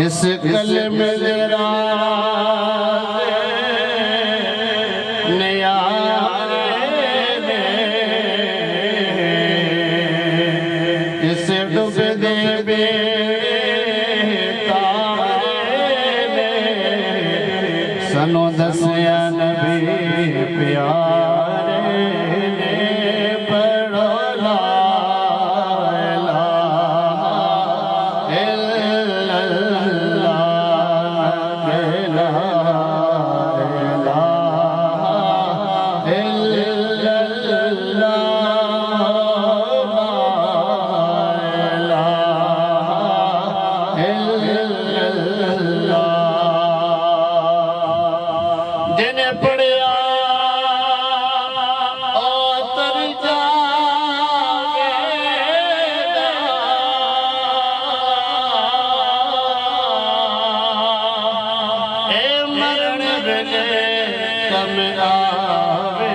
اس کلمے سنو دسیا نبی پیارے نے پڑھو لا الہ الا اللہ لا الہ الا جنہیں پڑھیا اتر جاوے گا اے مرن ویلے کم آوے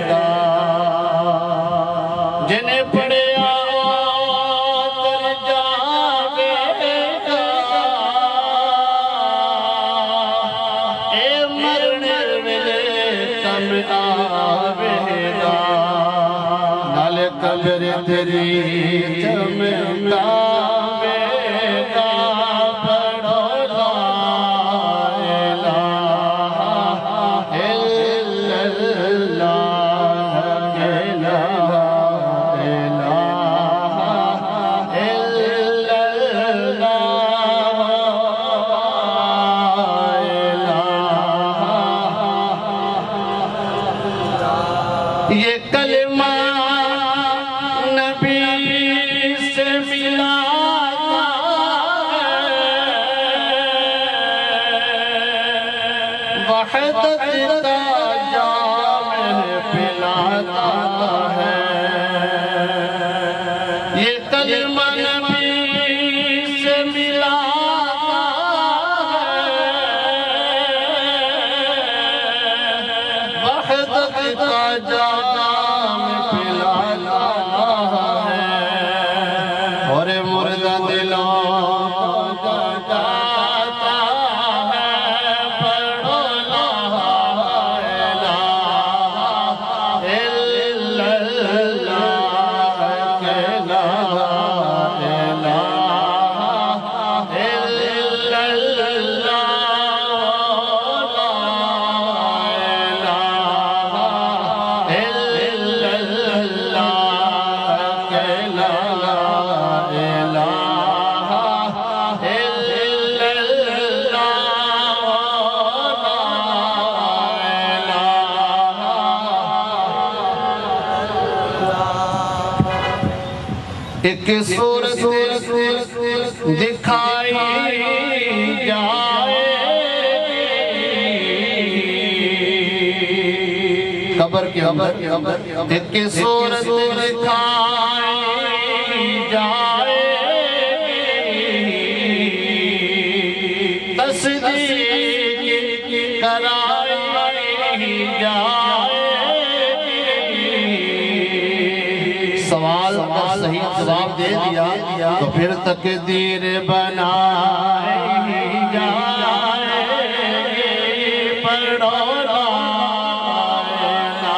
گا جنہیں پڑھیا اتر جاوے گا اے مرن آوے گا نال قبر تیری چمکاوے گا پڑھو لا الہ الا اللہ لا الہ الا اللہ یہ کلمہ نبی سے ملا وحدت کا جام پلاتا ہے یہ کلمہ نبی سے ملا وحدت کا جام پلاتا ہے اور مردہ دلوں کو جگاتا ہے پڑھو لا الہ الا اللہ لا الہ الا ایک صورت دکھائی جائے قبر کے اندر ایک صورت دکھائی جائے تصدیق کرائی جائے سوال کا صحیح جواب دے دیا تو پھر تقدیر بنائی جائے پڑھو لا الہ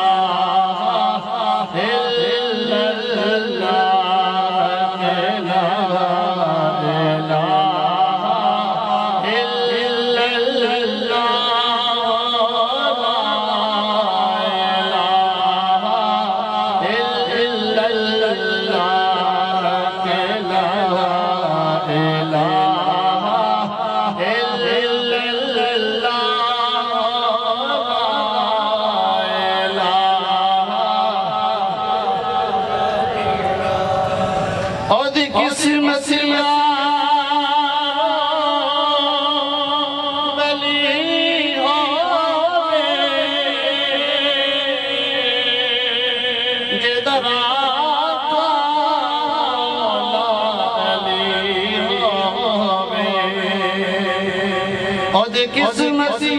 الا اللہ لا الہ الا کس مسیح